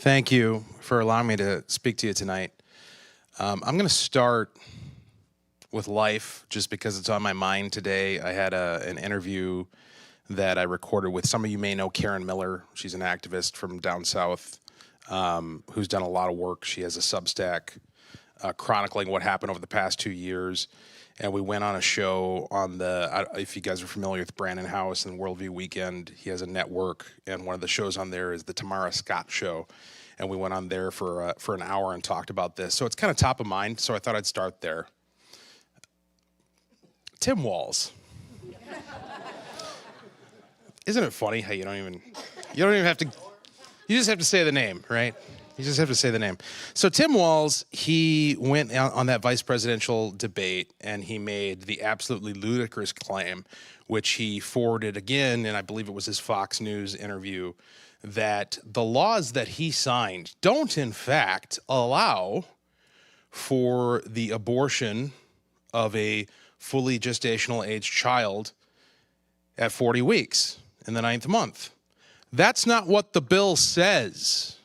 Thank you for allowing me to speak to you tonight. I'm going to start with life just because it's on my mind today. I had an interview that I recorded with, some of you may know Karen Miller. She's an activist from down south who's done a lot of work. She has a Substack chronicling what happened over the past 2 years. And we went on a show on if you guys are familiar with Brandon House and Worldview Weekend, he has a network, and one of the shows on there is the Tamara Scott Show. And we went on there for an hour and talked about this. So it's kind of top of mind, so I thought I'd start there. Tim Walz. Isn't it funny how you don't even have to, you just have to say the name, right? You just have to say the name. So Tim Walz, he went on that vice presidential debate and he made the absolutely ludicrous claim, which he forwarded again, and I believe it was his Fox News interview, that the laws that he signed don't in fact allow for the abortion of a fully gestational age child at 40 weeks in the 9th month. That's not what the bill says.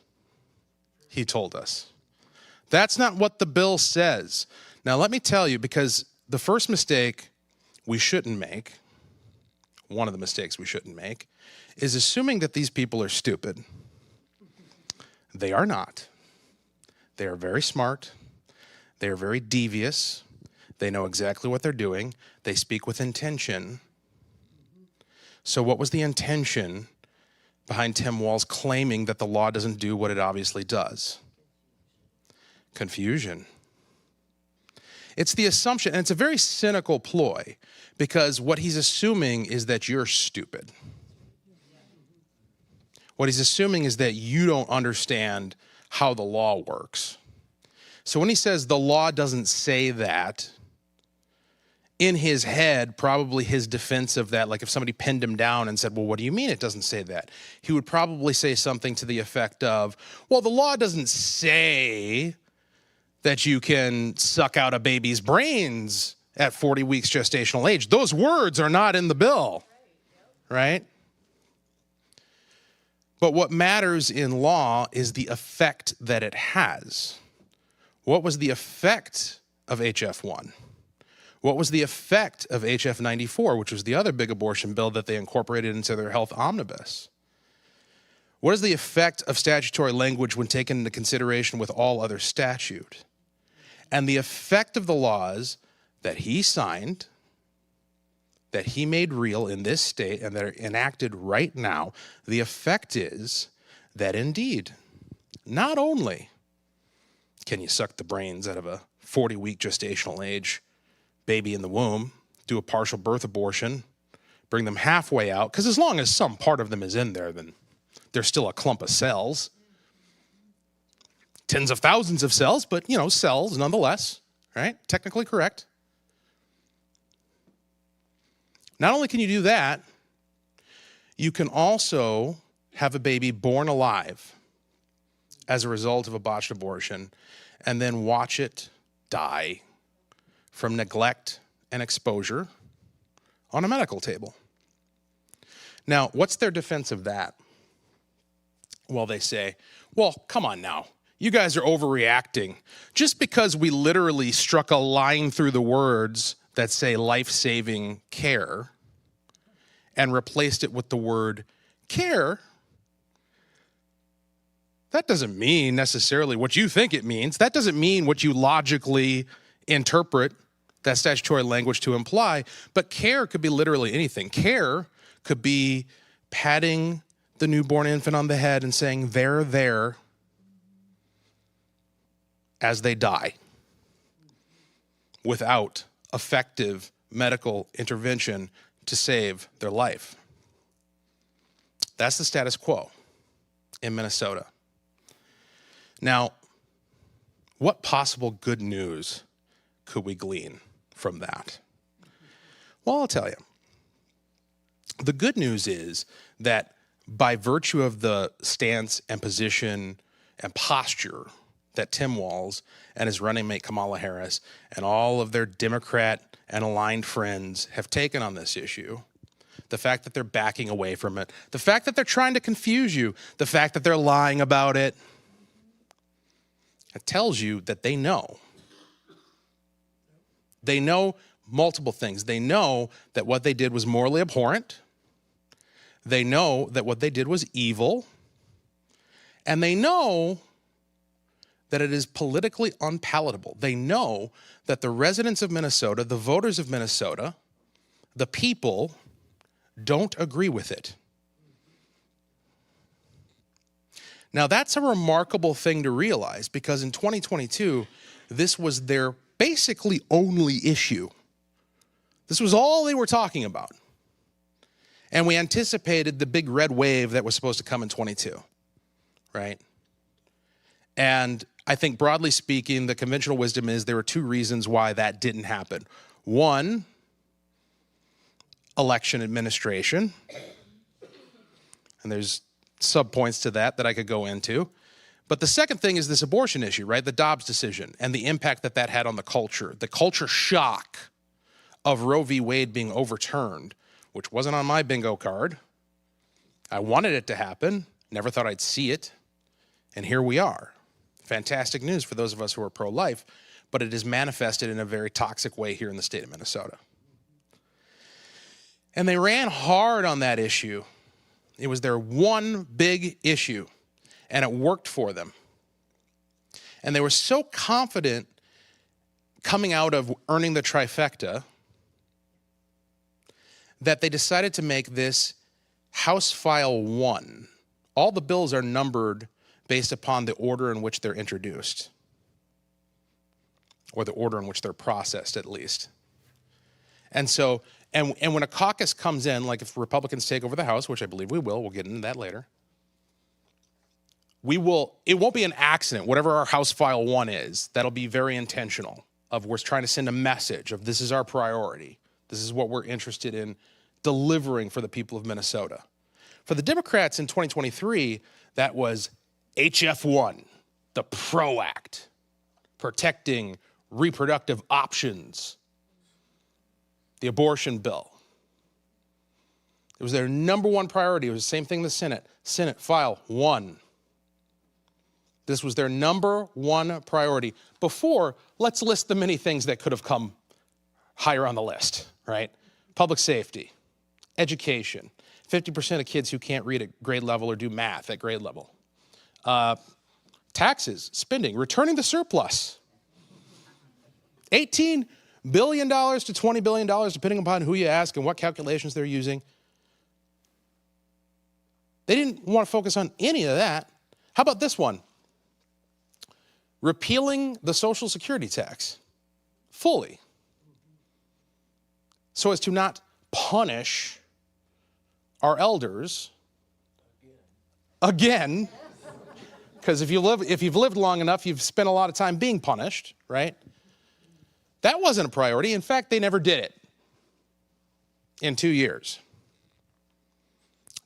He told us. That's not what the bill says. Now, let me tell you, because the first mistake we shouldn't make, one of the mistakes we shouldn't make, is assuming that these people are stupid. They are not. They are very smart. They are very devious. They know exactly what they're doing. They speak with intention. So what was the intention behind Tim Walz claiming that the law doesn't do what it obviously does? Confusion. It's the assumption, and it's a very cynical ploy, because what he's assuming is that you're stupid. What he's assuming is that you don't understand how the law works. So when he says the law doesn't say that, in his head, probably his defense of that, like if somebody pinned him down and said, well, what do you mean it doesn't say that? He would probably say something to the effect of, well, the law doesn't say that you can suck out a baby's brains at 40 weeks gestational age. Those words are not in the bill, right? But what matters in law is the effect that it has. What was the effect of HF1? What was the effect of HF 94, which was the other big abortion bill that they incorporated into their health omnibus? What is the effect of statutory language when taken into consideration with all other statute? And the effect of the laws that he signed, that he made real in this state and that are enacted right now, the effect is that indeed, not only can you suck the brains out of a 40-week gestational age baby in the womb, do a partial birth abortion, bring them halfway out, because as long as some part of them is in there, then there's still a clump of cells. Tens of thousands of cells, but, cells nonetheless, right? Technically correct. Not only can you do that, you can also have a baby born alive as a result of a botched abortion and then watch it die from neglect and exposure on a medical table. Now, what's their defense of that? Well, they say, well, come on now. You guys are overreacting. Just because we literally struck a line through the words that say life-saving care and replaced it with the word care, that doesn't mean necessarily what you think it means. That doesn't mean what you logically interpret that statutory language to imply, but care could be literally anything. Care could be patting the newborn infant on the head and saying, they're there as they die without effective medical intervention to save their life. That's the status quo in Minnesota. Now, what possible good news could we glean from that? Well, I'll tell you. The good news is that by virtue of the stance and position and posture that Tim Walz and his running mate Kamala Harris and all of their Democrat and aligned friends have taken on this issue, the fact that they're backing away from it, the fact that they're trying to confuse you, the fact that they're lying about it, It tells you that they know. They know multiple things. They know that what they did was morally abhorrent. They know that what they did was evil. And they know that it is politically unpalatable. They know that the residents of Minnesota, the voters of Minnesota, the people don't agree with it. Now, that's a remarkable thing to realize because in 2022, this was their basically only issue. This was all they were talking about. And we anticipated the big red wave that was supposed to come in 22, right? And I think broadly speaking, the conventional wisdom is there were two reasons why that didn't happen. One, election administration. And there's subpoints to that I could go into. But the second thing is this abortion issue, right? The Dobbs decision and the impact that had on the culture shock of Roe v. Wade being overturned, which wasn't on my bingo card. I wanted it to happen, never thought I'd see it, and here we are. Fantastic news for those of us who are pro-life, but it is manifested in a very toxic way here in the state of Minnesota. And they ran hard on that issue. It was their one big issue, and it worked for them. And they were so confident coming out of earning the trifecta that they decided to make this House File 1. All the bills are numbered based upon the order in which they're introduced, or the order in which they're processed, at least. And so, and when a caucus comes in, like if Republicans take over the House, which I believe we will, we'll get into that later, it won't be an accident, whatever our House File 1 is, that'll be very intentional, of we're trying to send a message of this is our priority. This is what we're interested in delivering for the people of Minnesota. For the Democrats in 2023, that was HF1, the PRO Act, protecting reproductive options, the abortion bill. It was their number one priority. It was the same thing in the Senate. Senate File 1. This was their number one priority. Before, let's list the many things that could have come higher on the list, right? Public safety, education, 50% of kids who can't read at grade level or do math at grade level. Taxes, spending, returning the surplus. $18 billion to $20 billion, depending upon who you ask and what calculations they're using. They didn't want to focus on any of that. How about this one? Repealing the Social Security tax fully, so as to not punish our elders again. Because if you've lived long enough, you've spent a lot of time being punished, right? That wasn't a priority. In fact, they never did it in 2 years.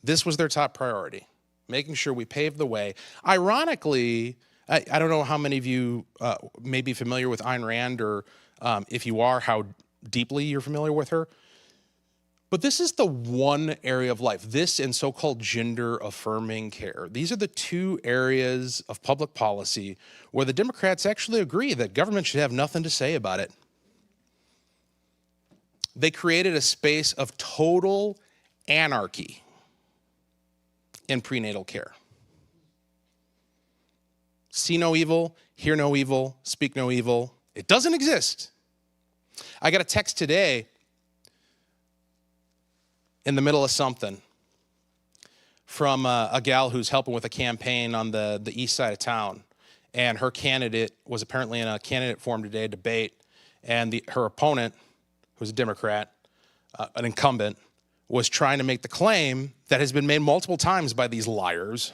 This was their top priority, making sure we paved the way. Ironically, I don't know how many of you may be familiar with Ayn Rand, or if you are, how deeply you're familiar with her. But this is the one area of life, this and so-called gender-affirming care. These are the two areas of public policy where the Democrats actually agree that government should have nothing to say about it. They created a space of total anarchy in prenatal care. See no evil, hear no evil, speak no evil. It doesn't exist. I got a text today in the middle of something from a gal who's helping with a campaign on the east side of town. And her candidate was apparently in a candidate forum today, debate, and her opponent, who's a Democrat, an incumbent, was trying to make the claim that has been made multiple times by these liars,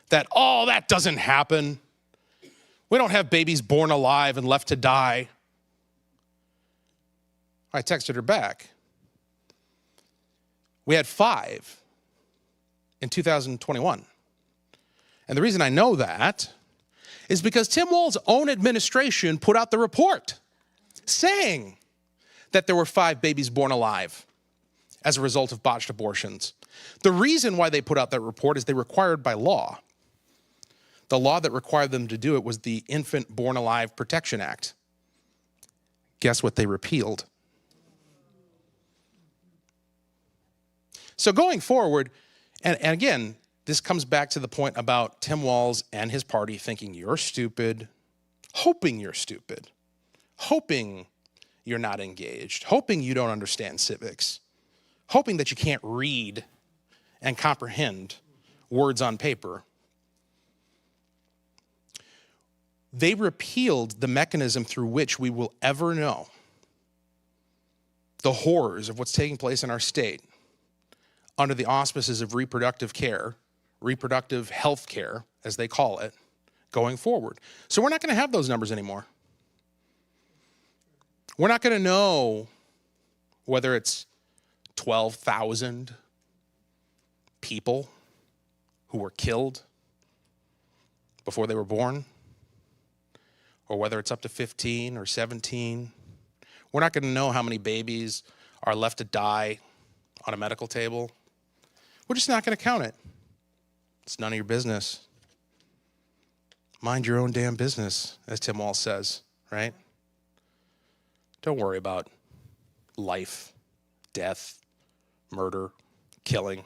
that, oh, that doesn't happen. We don't have babies born alive and left to die. I texted her back. We had 5 in 2021. And the reason I know that is because Tim Walz's own administration put out the report saying that there were 5 babies born alive as a result of botched abortions. The reason why they put out that report is they're required by law. The law that required them to do it was the Infant Born Alive Protection Act. Guess what they repealed? So going forward, and again, this comes back to the point about Tim Walz and his party thinking you're stupid, hoping you're stupid, hoping you're not engaged, hoping you don't understand civics, hoping that you can't read and comprehend words on paper. They repealed the mechanism through which we will ever know the horrors of what's taking place in our state under the auspices of reproductive care, reproductive health care, as they call it, going forward. So we're not going to have those numbers anymore. We're not going to know whether it's 12,000 people who were killed before they were born, or whether it's up to 15 or 17. We're not going to know how many babies are left to die on a medical table. We're just not going to count it. It's none of your business. Mind your own damn business, as Tim Walz says, right? Don't worry about life, death, murder, killing.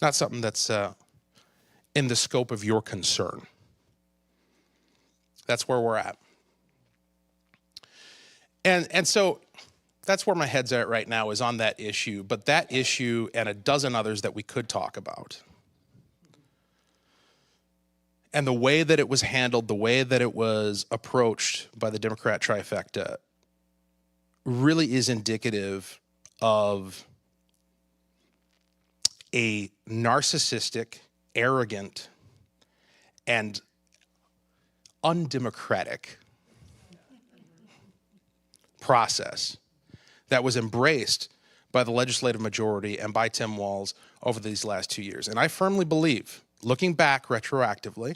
Not something that's in the scope of your concern. That's where we're at. And so that's where my head's at right now, is on that issue. But that issue and a dozen others that we could talk about, and the way that it was handled, the way that it was approached by the Democrat trifecta, really is indicative of a narcissistic, arrogant, and undemocratic process that was embraced by the legislative majority and by Tim Walz over these last 2 years. And I firmly believe, looking back retroactively,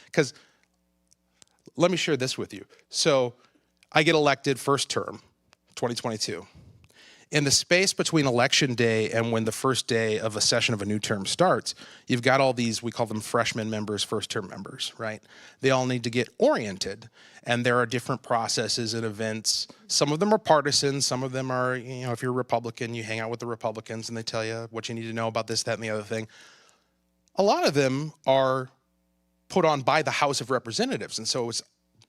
because let me share this with you. So I get elected first term, 2022. In the space between election day and when the first day of a session of a new term starts, you've got all these, we call them freshman members, first term members, right? They all need to get oriented, and there are different processes and events. Some of them are partisan, some of them are, if you're a Republican, you hang out with the Republicans and they tell you what you need to know about this, that, and the other thing. A lot of them are put on by the House of Representatives, and so it's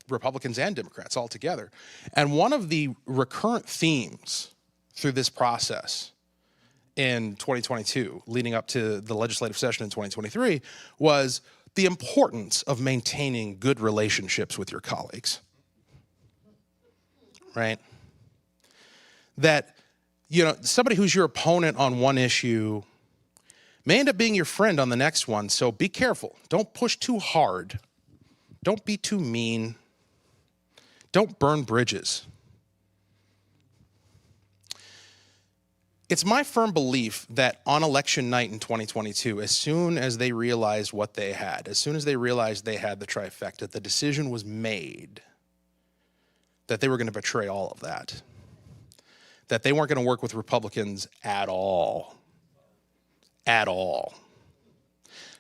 Republicans and Democrats all together. And one of the recurrent themes through this process in 2022, leading up to the legislative session in 2023, was the importance of maintaining good relationships with your colleagues, right? That, somebody who's your opponent on one issue may end up being your friend on the next one, so be careful. Don't push too hard. Don't be too mean. Don't burn bridges. It's my firm belief that on election night in 2022, as soon as they realized what they had, as soon as they realized they had the trifecta, the decision was made that they were going to betray all of that, that they weren't going to work with Republicans at all. At all.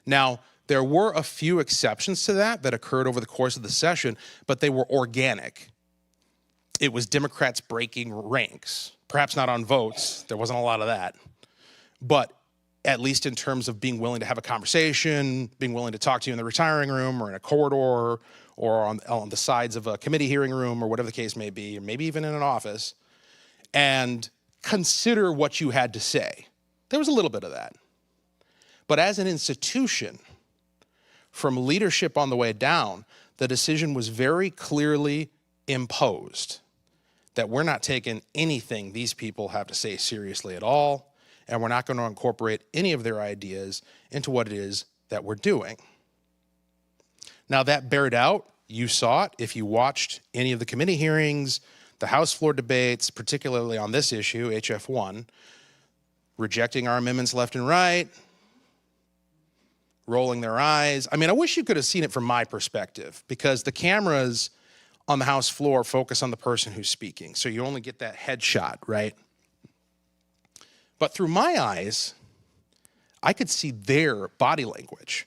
Now, there were a few exceptions to that occurred over the course of the session, but they were organic. It was Democrats breaking ranks. Perhaps not on votes, there wasn't a lot of that. But at least in terms of being willing to have a conversation, being willing to talk to you in the retiring room or in a corridor or on the sides of a committee hearing room or whatever the case may be, or maybe even in an office, and consider what you had to say. There was a little bit of that. But as an institution, from leadership on the way down, the decision was very clearly imposed that we're not taking anything these people have to say seriously at all, and we're not going to incorporate any of their ideas into what it is that we're doing. Now, that bared out. You saw it if you watched any of the committee hearings, the House floor debates, particularly on this issue, HF1, rejecting our amendments left and right, rolling their eyes. I mean, I wish you could have seen it from my perspective, because the cameras on the House floor focus on the person who's speaking, so you only get that headshot, right? But through my eyes, I could see their body language.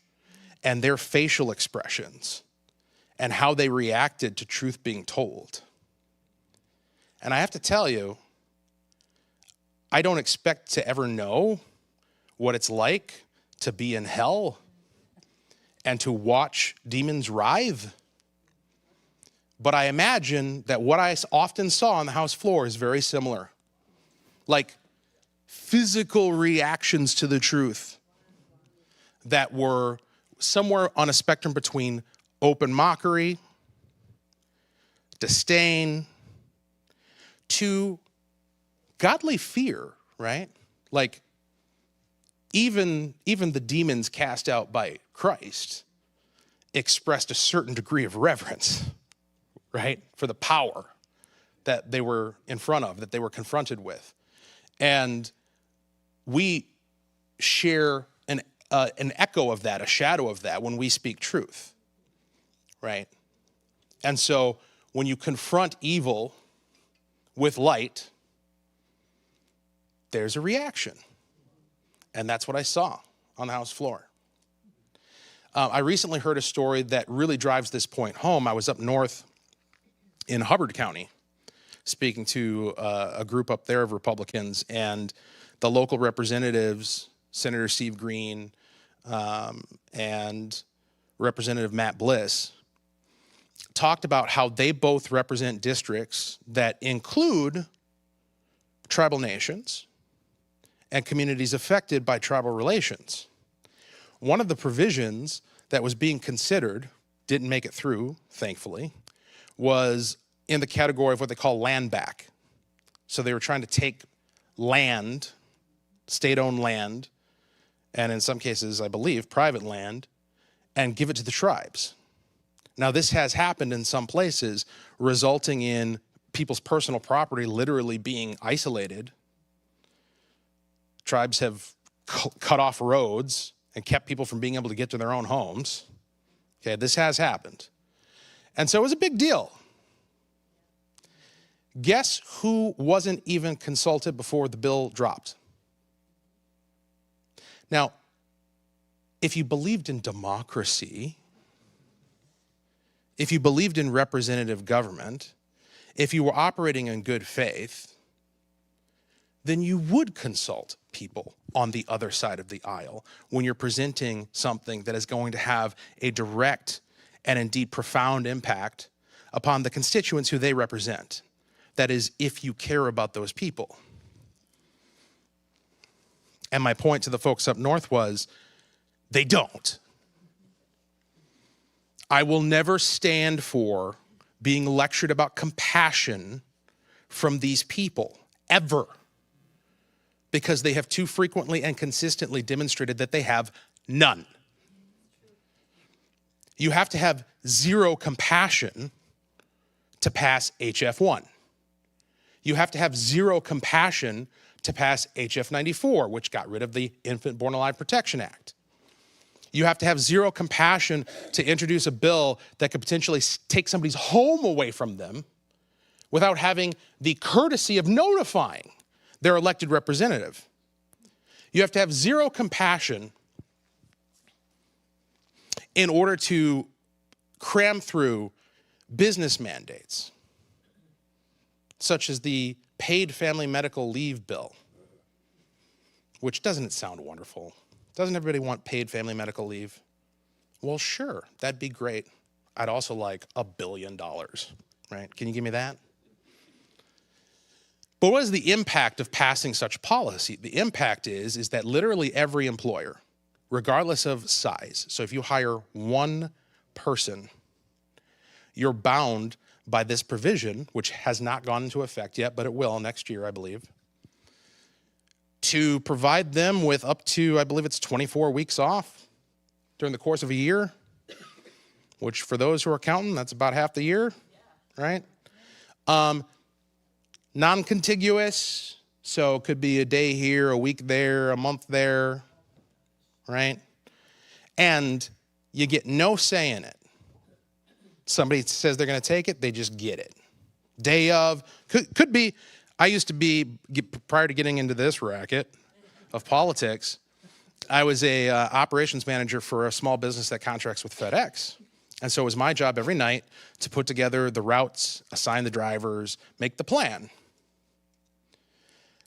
and their facial expressions and how they reacted to truth being told. And I have to tell you, I don't expect to ever know what it's like to be in hell and to watch demons writhe. But I imagine that what I often saw on the house floor is very similar. Like physical reactions to the truth that were somewhere on a spectrum between open mockery, disdain, to godly fear, right? Like even the demons cast out by Christ expressed a certain degree of reverence, right? For the power that they were in front of, that they were confronted with. And we share an echo of that, a shadow of that when we speak truth, right? And so when you confront evil with light, there's a reaction. And that's what I saw on the house floor. I recently heard a story that really drives this point home. I was up north in Hubbard County speaking to a group up there of Republicans, and the local representatives, Senator Steve Green and Representative Matt Bliss, talked about how they both represent districts that include tribal nations and communities affected by tribal relations. One of the provisions that was being considered, didn't make it through, thankfully, was in the category of what they call land back. So they were trying to take land, state-owned land, and in some cases, I believe, private land, and give it to the tribes. Now, this has happened in some places, resulting in people's personal property literally being isolated. Tribes have cut off roads and kept people from being able to get to their own homes. Okay, this has happened. And so it was a big deal. Guess who wasn't even consulted before the bill dropped? Now, if you believed in democracy, if you believed in representative government, if you were operating in good faith, then you would consult people on the other side of the aisle when you're presenting something that is going to have a direct and indeed profound impact upon the constituents who they represent. That is, if you care about those people. And my point to the folks up north was, they don't. I will never stand for being lectured about compassion from these people, ever. Because they have too frequently and consistently demonstrated that they have none. You have to have zero compassion to pass HF1. You have to have zero compassion to pass HF 94, which got rid of the Infant Born Alive Protection Act. You have to have zero compassion to introduce a bill that could potentially take somebody's home away from them without having the courtesy of notifying their elected representative. You have to have zero compassion in order to cram through business mandates, such as the paid family medical leave bill, which doesn't it sound wonderful? Doesn't everybody want paid family medical leave? Well, sure, that'd be great. I'd also like $1 billion, right? Can you give me that? But what is the impact of passing such policy? The impact is that literally every employer, regardless of size, so if you hire one person, you're bound by this provision, which has not gone into effect yet, but it will next year, I believe, to provide them with up to, I believe it's 24 weeks off during the course of a year, which for those who are counting, that's about half the year, right? Non-contiguous, so it could be a day here, a week there, a month there, right? And you get no say in it. Somebody says they're going to take it, they just get it. Day of, could be, I used to be, prior to getting into this racket of politics, I was a operations manager for a small business that contracts with FedEx. And so it was my job every night to put together the routes, assign the drivers, make the plan.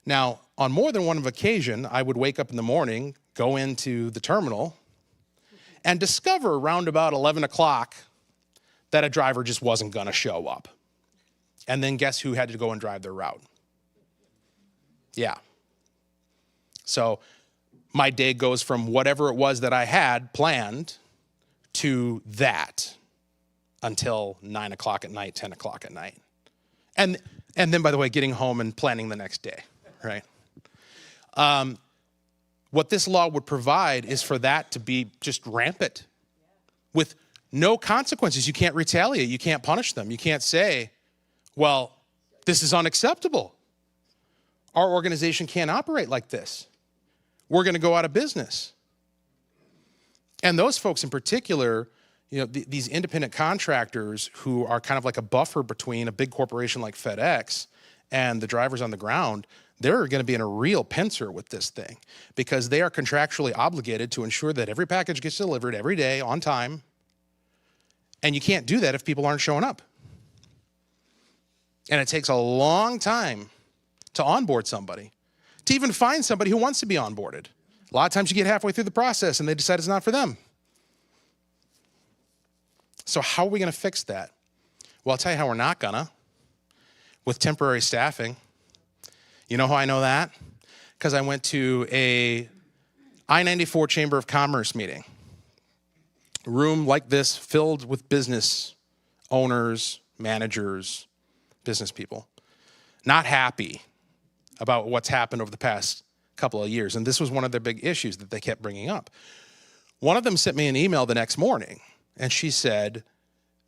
Now, on more than one occasion, I would wake up in the morning, go into the terminal, and discover around about 11 o'clock that a driver just wasn't going to show up. And then guess who had to go and drive their route? Yeah. So my day goes from whatever it was that I had planned to that until 9 o'clock at night, 10 o'clock at night. And then, by the way, getting home and planning the next day, right? What this law would provide is for that to be just rampant with no consequences. You can't retaliate. You can't punish them. You can't say, well, this is unacceptable. Our organization can't operate like this. We're going to go out of business. And those folks in particular, you know, these independent contractors who are kind of like a buffer between a big corporation like FedEx and the drivers on the ground, they're going to be in a real pincer with this thing because they are contractually obligated to ensure that every package gets delivered every day on time. And you can't do that if people aren't showing up. And it takes a long time to onboard somebody, to even find somebody who wants to be onboarded. A lot of times you get halfway through the process and they decide it's not for them. So how are we going to fix that? Well, I'll tell you how we're not gonna. With temporary staffing. You know how I know that? Because I went to a I-94 Chamber of Commerce meeting. A room like this filled with business owners, managers, business people. Not happy about what's happened over the past couple of years. And this was one of their big issues that they kept bringing up. One of them sent me an email the next morning, and she said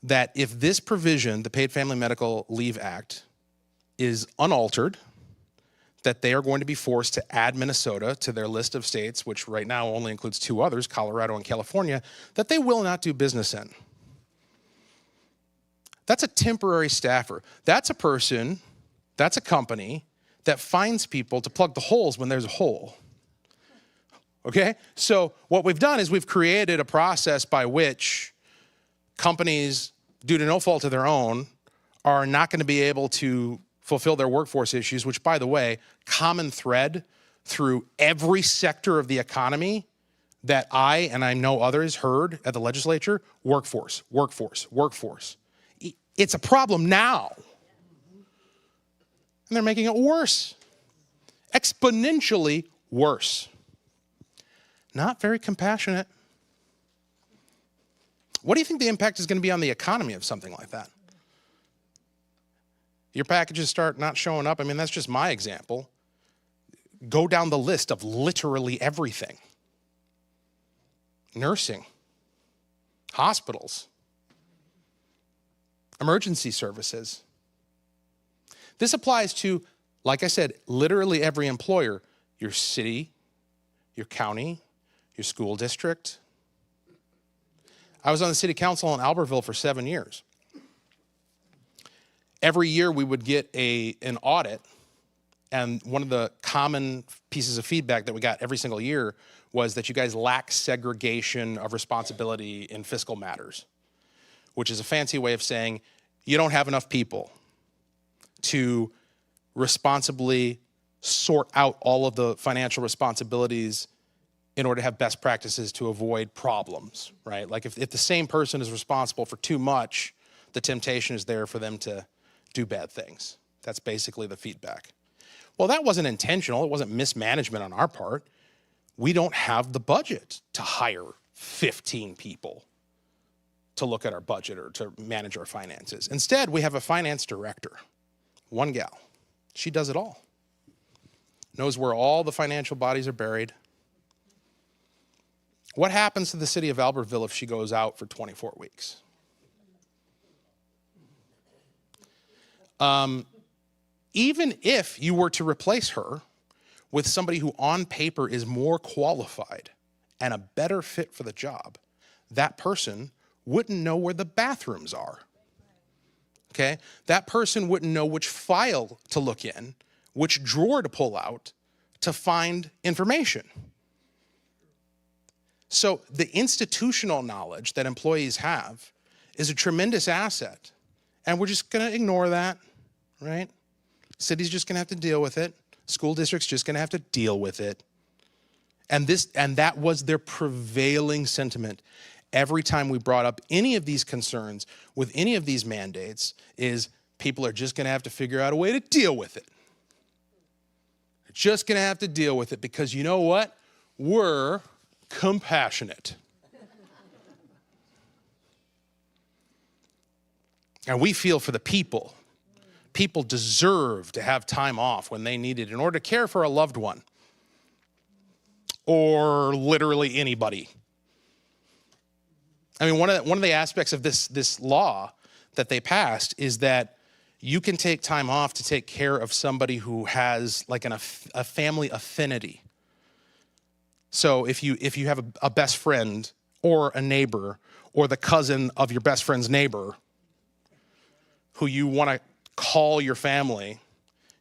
that if this provision, the Paid Family Medical Leave Act, is unaltered, that they are going to be forced to add Minnesota to their list of states, which right now only includes 2 others, Colorado and California, that they will not do business in. That's a temporary staffer. That's a person, that's a company that finds people to plug the holes when there's a hole. Okay? So what we've done is we've created a process by which companies, due to no fault of their own, are not going to be able to fulfill their workforce issues, which, by the way, common thread through every sector of the economy that I, and I know others, heard at the legislature, workforce, workforce, workforce. It's a problem now. And they're making it worse. Exponentially worse. Not very compassionate. What do you think the impact is going to be on the economy of something like that? Your packages start not showing up. I mean, that's just my example. Go down the list of literally everything. Nursing, hospitals, emergency services. This applies to, like I said, literally every employer, your city, your county, your school district. I was on the city council in Albertville for 7 years. Every year we would get an audit, and one of the common pieces of feedback that we got every single year was that you guys lack segregation of responsibility in fiscal matters, which is a fancy way of saying you don't have enough people to responsibly sort out all of the financial responsibilities in order to have best practices to avoid problems, right? Like if the same person is responsible for too much, the temptation is there for them to do bad things. That's basically the feedback. Well, that wasn't intentional. It wasn't mismanagement on our part. We don't have the budget to hire 15 people to look at our budget or to manage our finances. Instead, we have a finance director, one gal. She does it all. Knows where all the financial bodies are buried. What happens to the city of Albertville if she goes out for 24 weeks? Even if you were to replace her with somebody who on paper is more qualified and a better fit for the job, that person wouldn't know where the bathrooms are. Okay? That person wouldn't know which file to look in, which drawer to pull out to find information. So the institutional knowledge that employees have is a tremendous asset. And we're just going to ignore that, right? City's just going to have to deal with it. School district's just going to have to deal with it. And that was their prevailing sentiment every time we brought up any of these concerns with any of these mandates is people are just going to have to figure out a way to deal with it. They're just going to have to deal with it because you know what? We're compassionate. And we feel for the people. People deserve to have time off when they need it in order to care for a loved one. Or literally anybody. I mean, one of the aspects of this law that they passed is that you can take time off to take care of somebody who has like a family affinity. So if you have a best friend or a neighbor or the cousin of your best friend's neighbor who you want to call your family,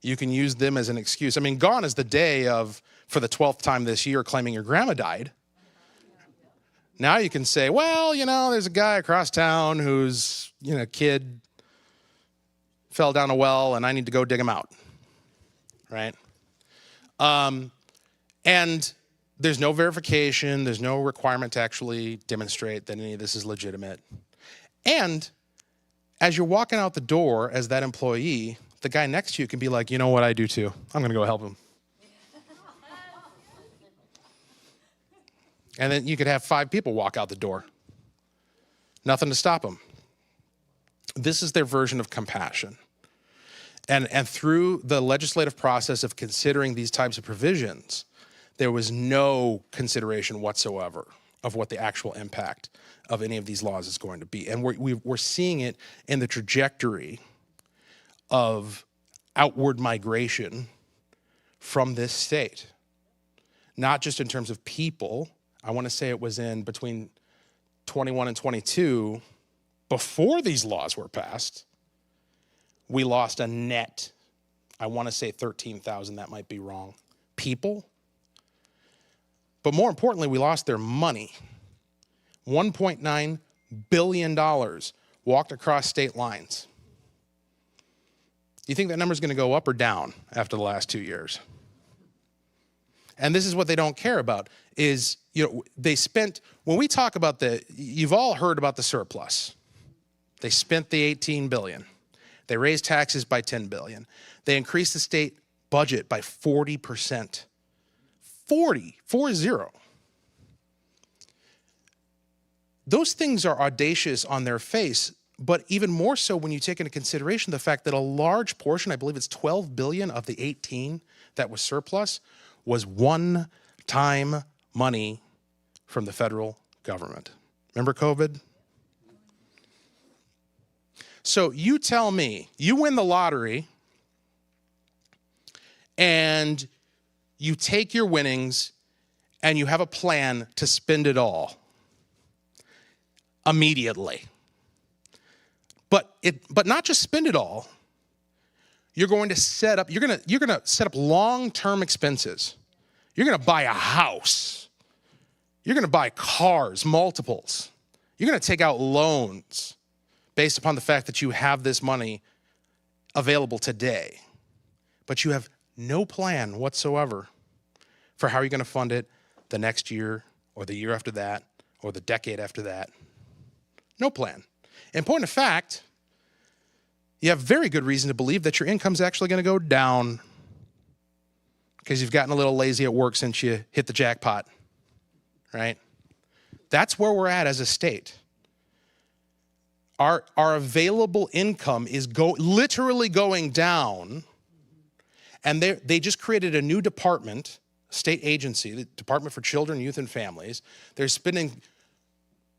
you can use them as an excuse. I mean, gone is the day of, for the 12th time this year, claiming your grandma died. Now you can say, well, there's a guy across town whose, kid fell down a well and I need to go dig him out, right? And there's no verification. There's no requirement to actually demonstrate that any of this is legitimate. And as you're walking out the door as that employee, the guy next to you can be like, you know what, I do too. I'm going to go help him. And then you could have 5 people walk out the door. Nothing to stop them. This is their version of compassion. And through the legislative process of considering these types of provisions, there was no consideration whatsoever of what the actual impact of any of these laws is going to be. And we're seeing it in the trajectory of outward migration from this state. Not just in terms of people. I want to say it was in between 21 and 22, before these laws were passed, we lost a net, I want to say 13,000, that might be wrong, people. But more importantly, we lost their money. $1.9 billion walked across state lines. Do you think that number's going to go up or down after the last 2 years? And this is what they don't care about is, they spent, when we talk about you've all heard about the surplus. They spent the $18 billion. They raised taxes by $10 billion. They increased the state budget by 40%. 40. Those things are audacious on their face, but even more so when you take into consideration the fact that a large portion, I believe it's 12 billion of the 18 that was surplus, was one-time money from the federal government. Remember COVID? So you tell me, you win the lottery and you take your winnings and you have a plan to spend it all immediately. But not just spend it all. You're going to set up long-term expenses. You're going to buy a house. You're going to buy cars, multiples. You're going to take out loans based upon the fact that you have this money available today. But you have no plan whatsoever for how you're going to fund it the next year or the year after that or the decade after that. No plan. In point of fact, you have very good reason to believe that your income's actually going to go down because you've gotten a little lazy at work since you hit the jackpot, right? That's where we're at as a state. Our available income is literally going down, and they just created a new department, state agency, the Department for Children, Youth, and Families. They're spending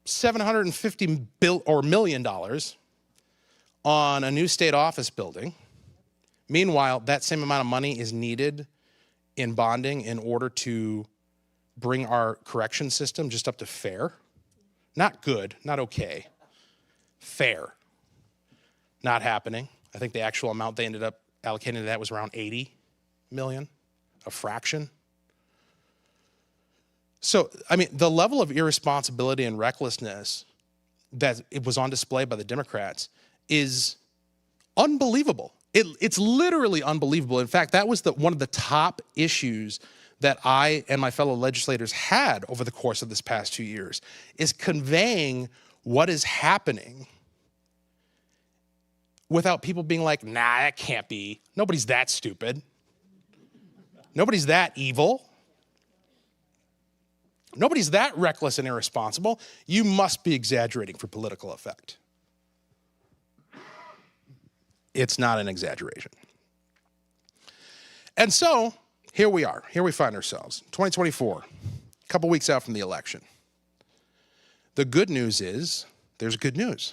$750 million on a new state office building. Meanwhile, that same amount of money is needed in bonding in order to bring our correction system just up to fair. Not good, not okay. Fair. Not happening. I think the actual amount they ended up allocating to that was around 80 million, a fraction. So, I mean, the level of irresponsibility and recklessness that it was on display by the Democrats is unbelievable. It's literally unbelievable. In fact, that was one of the top issues that I and my fellow legislators had over the course of this past 2 years, is conveying what is happening without people being like, nah, that can't be. Nobody's that stupid. Nobody's that evil. Nobody's that reckless and irresponsible. You must be exaggerating for political effect. It's not an exaggeration. And so, here we are. Here we find ourselves. 2024, a couple weeks out from the election. The good news is, there's good news.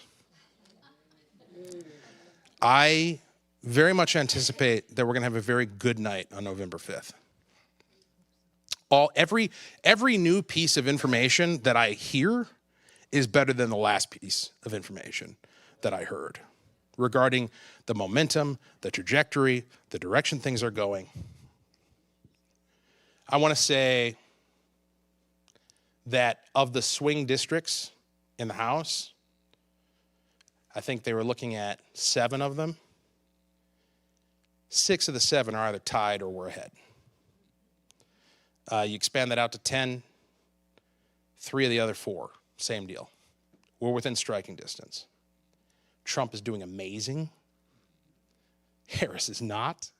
I very much anticipate that we're going to have a very good night on November 5th. Every new piece of information that I hear is better than the last piece of information that I heard regarding the momentum, the trajectory, the direction things are going. I want to say that of the swing districts in the House, I think they were looking at 7 of them. 6 of the 7 are either tied or we're ahead. You expand that out to 10, 3 of the other 4, same deal. We're within striking distance. Trump is doing amazing. Harris is not.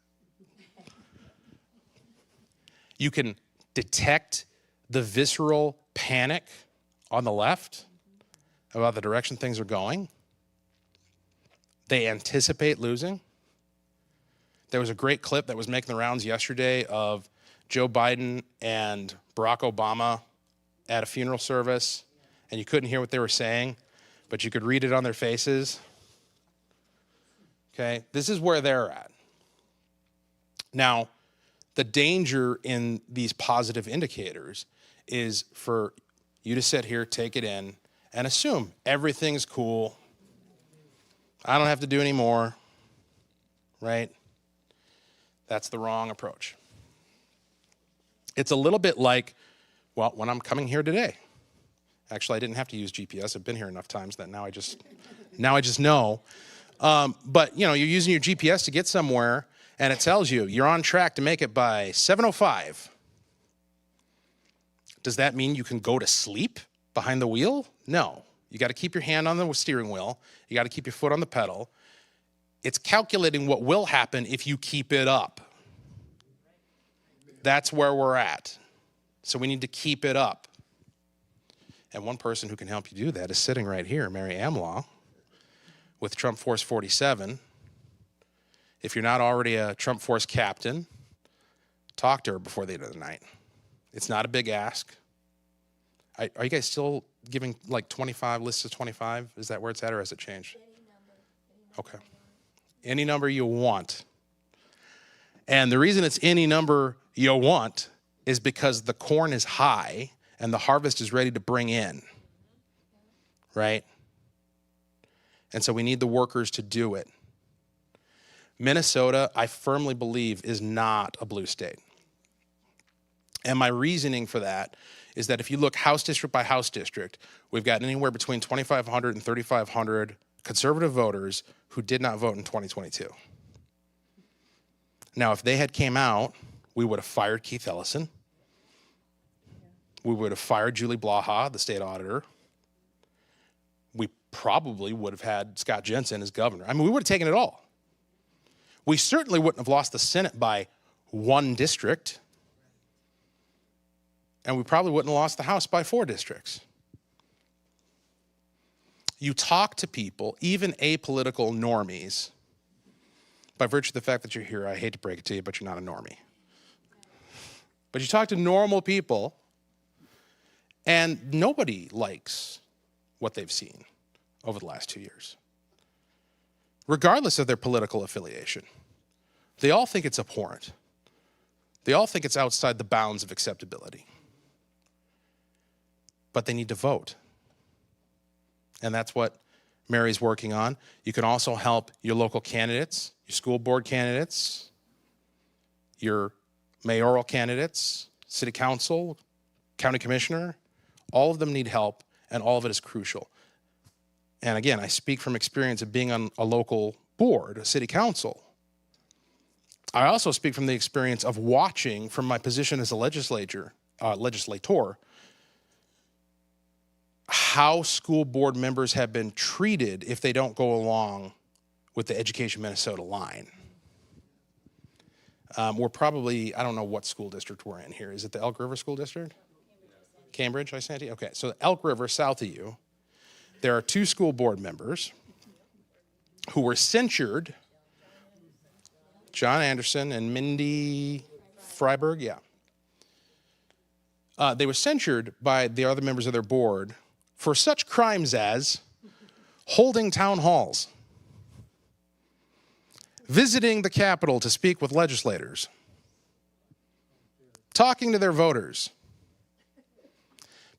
You can detect the visceral panic on the left about the direction things are going. They anticipate losing. There was a great clip that was making the rounds yesterday of Joe Biden and Barack Obama at a funeral service, and you couldn't hear what they were saying, but you could read it on their faces. Okay, this is where they're at. Now, the danger in these positive indicators is for you to sit here, take it in, and assume everything's cool. I don't have to do any more, right? That's the wrong approach. It's a little bit like, well, when I'm coming here today. Actually, I didn't have to use GPS. I've been here enough times that now I just know. But, you know, you're using your GPS to get somewhere, and it tells you you're on track to make it by 7:05. Does that mean you can go to sleep behind the wheel? No. You got to keep your hand on the steering wheel. You got to keep your foot on the pedal. It's calculating what will happen if you keep it up. That's where we're at. So we need to keep it up. And one person who can help you do that is sitting right here, Mary Amlaw, with Trump Force 47. If you're not already a Trump Force captain, talk to her before the end of the night. It's not a big ask. Are you guys still giving like 25 lists of 25? Is that where it's at, or has it changed? Any number. Okay. Any number you want. And the reason it's any number you want is because the corn is high and the harvest is ready to bring in, right? And so we need the workers to do it. Minnesota, I firmly believe, is not a blue state. And my reasoning for that is that if you look House district by House district, we've got anywhere between 2,500 and 3,500 conservative voters who did not vote in 2022. Now, if they had came out, we would have fired Keith Ellison. We would have fired Julie Blaha, the state auditor. We probably would have had Scott Jensen as governor. I mean, we would have taken it all. We certainly wouldn't have lost the Senate by 1 district. And we probably wouldn't have lost the House by 4 districts. You talk to people, even apolitical normies, by virtue of the fact that you're here, I hate to break it to you, but you're not a normie. But you talk to normal people, and nobody likes what they've seen over the last 2 years, regardless of their political affiliation. They all think it's abhorrent. They all think it's outside the bounds of acceptability. But they need to vote. And that's what Mary's working on. You can also help your local candidates, your school board candidates, your mayoral candidates, city council, county commissioner, all of them need help, and all of it is crucial. And again, I speak from experience of being on a local board, a city council. I also speak from the experience of watching from my position as a legislator, how school board members have been treated if they don't go along with the Education Minnesota line. We're probably, I don't know what school district we're in here. Is it the Elk River School District? Cambridge, I sent you? Okay, so Elk River, south of you, there are 2 school board members who were censured, John Anderson and Mindy Freiberg, yeah. They were censured by the other members of their board for such crimes as holding town halls, visiting the Capitol to speak with legislators, talking to their voters,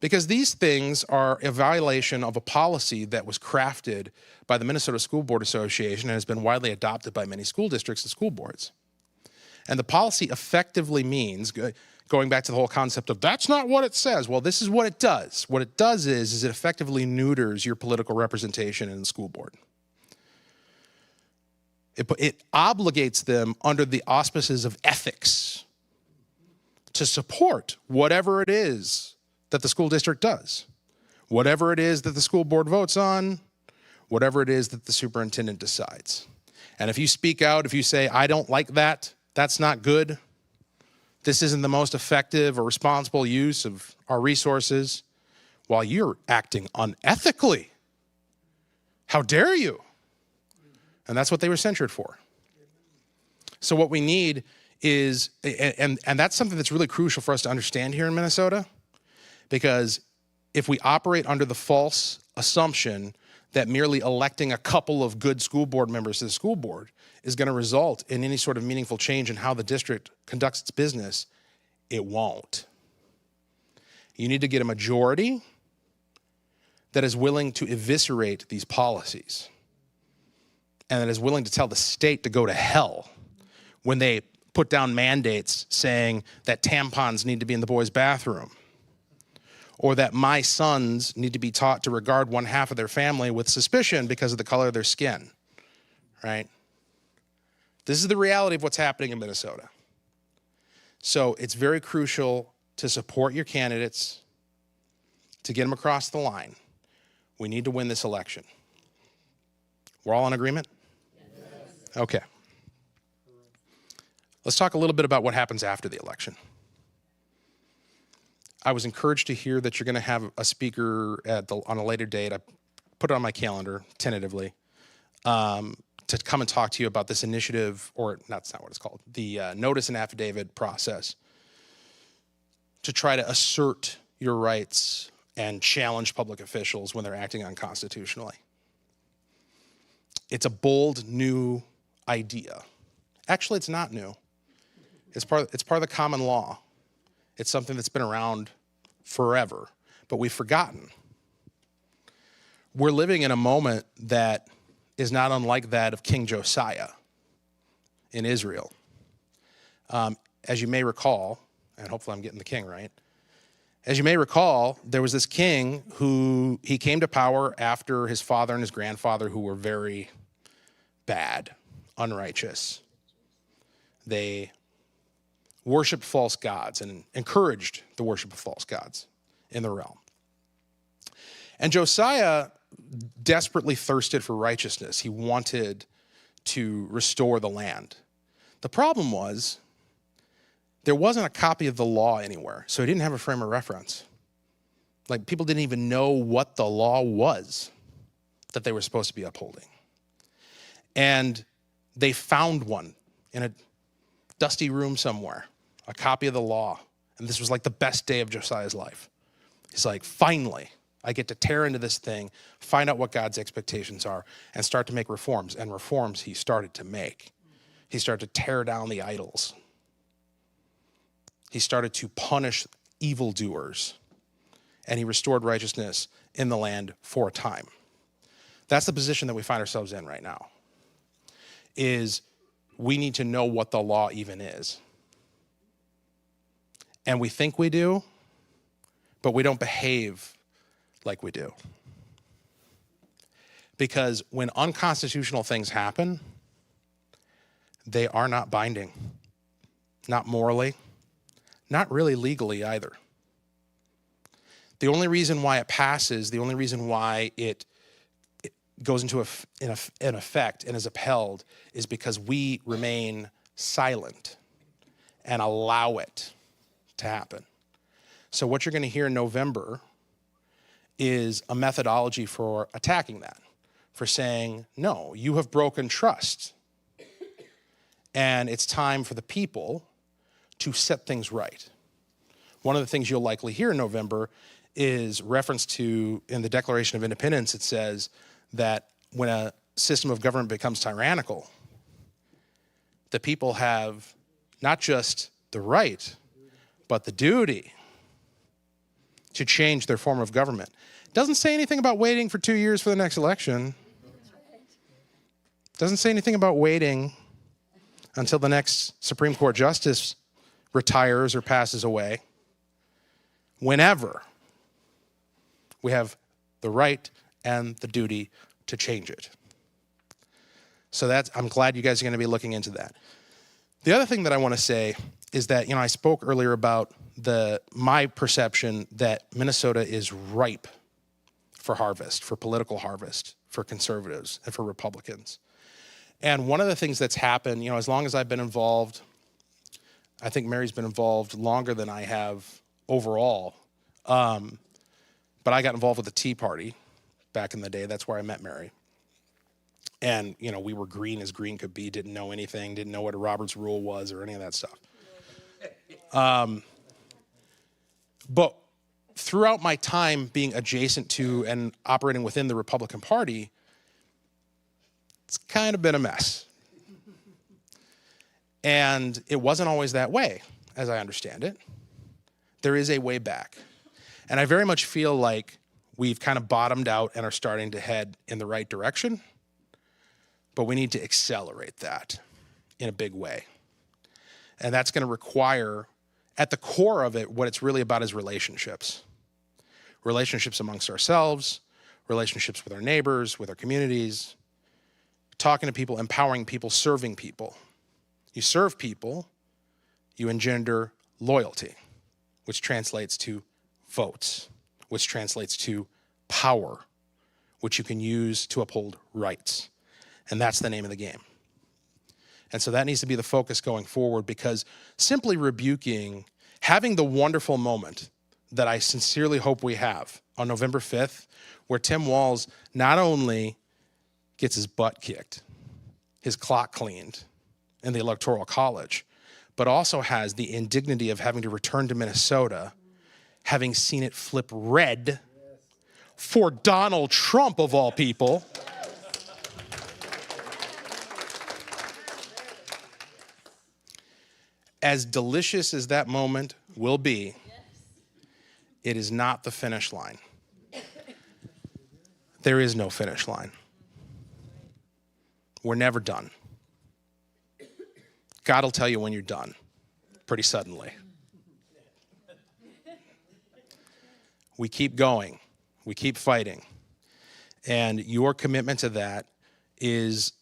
because these things are a violation of a policy that was crafted by the Minnesota School Board Association and has been widely adopted by many school districts and school boards. And the policy effectively means, going back to the whole concept of that's not what it says. Well, this is what it does. What it does is it effectively neuters your political representation in the school board. It obligates them under the auspices of ethics to support whatever it is that the school district does, whatever it is that the school board votes on, whatever it is that the superintendent decides. And if you speak out, if you say, I don't like that, that's not good, this isn't the most effective or responsible use of our resources, while you're acting unethically, how dare you? And that's what they were censured for. So what we need is, and that's something that's really crucial for us to understand here in Minnesota, because if we operate under the false assumption that merely electing a couple of good school board members to the school board is going to result in any sort of meaningful change in how the district conducts its business, it won't. You need to get a majority that is willing to eviscerate these policies and that is willing to tell the state to go to hell when they put down mandates saying that tampons need to be in the boys' bathroom, or that my sons need to be taught to regard one half of their family with suspicion because of the color of their skin, right? This is the reality of what's happening in Minnesota. So it's very crucial to support your candidates, to get them across the line. We need to win this election. We're all in agreement? Yes. Okay. Let's talk a little bit about what happens after the election. I was encouraged to hear that you're going to have a speaker on a later date. I put it on my calendar, tentatively, to come and talk to you about this initiative, or that's not what it's called, the notice and affidavit process, to try to assert your rights and challenge public officials when they're acting unconstitutionally. It's a bold, new idea. Actually, it's not new. It's part of the common law. It's something that's been around forever, but we've forgotten. We're living in a moment that is not unlike that of King Josiah in Israel. As you may recall, and hopefully I'm getting the king right, as you may recall, there was this king who he came to power after his father and his grandfather, who were very bad, unrighteous. They worshiped false gods and encouraged the worship of false gods in the realm. And Josiah desperately thirsted for righteousness. He wanted to restore the land. The problem was there wasn't a copy of the law anywhere, so he didn't have a frame of reference. Like, people didn't even know what the law was that they were supposed to be upholding. And they found one in a dusty room somewhere, a copy of the law. And this was like the best day of Josiah's life. He's like, finally, I get to tear into this thing, find out what God's expectations are, and start to make reforms. And reforms he started to make. He started to tear down the idols. He started to punish evildoers. And he restored righteousness in the land for a time. That's the position that we find ourselves in right now, is we need to know what the law even is. And we think we do, but we don't behave like we do. Because when unconstitutional things happen, they are not binding, not morally, not really legally either. The only reason why it passes, the only reason why it goes into an effect and is upheld is because we remain silent and allow it to happen. So what you're going to hear in November is a methodology for attacking that, for saying, no, you have broken trust. And it's time for the people to set things right. One of the things you'll likely hear in November is reference to, in the Declaration of Independence, it says that when a system of government becomes tyrannical, the people have not just the right, but the duty to change their form of government. It doesn't say anything about waiting for 2 years for the next election. It doesn't say anything about waiting until the next Supreme Court justice retires or passes away. Whenever we have the right and the duty to change it. So I'm glad you guys are going to be looking into that. The other thing that I want to say is that, I spoke earlier about my perception that Minnesota is ripe for harvest, for political harvest, for conservatives and for Republicans. And one of the things that's happened, as long as I've been involved, I think Mary's been involved longer than I have overall. But I got involved with the Tea Party back in the day. That's where I met Mary. And, we were green as green could be, didn't know anything, didn't know what a Robert's Rule was or any of that stuff. But throughout my time being adjacent to and operating within the Republican Party, it's kind of been a mess. And it wasn't always that way, as I understand it. There is a way back. And I very much feel like we've kind of bottomed out and are starting to head in the right direction. But we need to accelerate that in a big way. And that's going to require, at the core of it, what it's really about is relationships. Relationships amongst ourselves, relationships with our neighbors, with our communities, talking to people, empowering people, serving people. You serve people, you engender loyalty, which translates to votes, which translates to power, which you can use to uphold rights. And that's the name of the game. And so that needs to be the focus going forward, because simply rebuking, having the wonderful moment that I sincerely hope we have on November 5th, where Tim Walz not only gets his butt kicked, his clock cleaned in the Electoral College, but also has the indignity of having to return to Minnesota, having seen it flip red for Donald Trump, of all people. As delicious as that moment will be, it is not the finish line. There is no finish line. We're never done. God will tell you when you're done, pretty suddenly. We keep going. We keep fighting. And your commitment to that is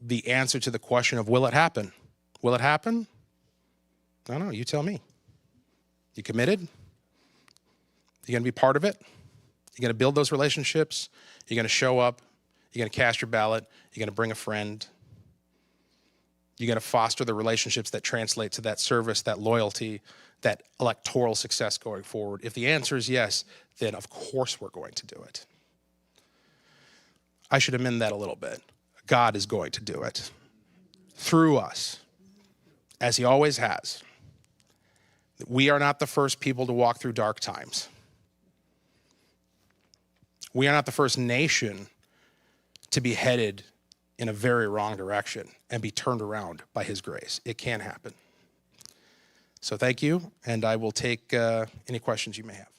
the answer to the question of, will it happen? Will it happen? I don't know, you tell me. You committed? You gonna be part of it? You gonna build those relationships? You gonna show up? You gonna cast your ballot? You gonna bring a friend? You gonna foster the relationships that translate to that service, that loyalty, that electoral success going forward? If the answer is yes, then of course we're going to do it. I should amend that a little bit. God is going to do it through us, as he always has. We are not the first people to walk through dark times. We are not the first nation to be headed in a very wrong direction and be turned around by his grace. It can happen. So thank you, and I will take any questions you may have.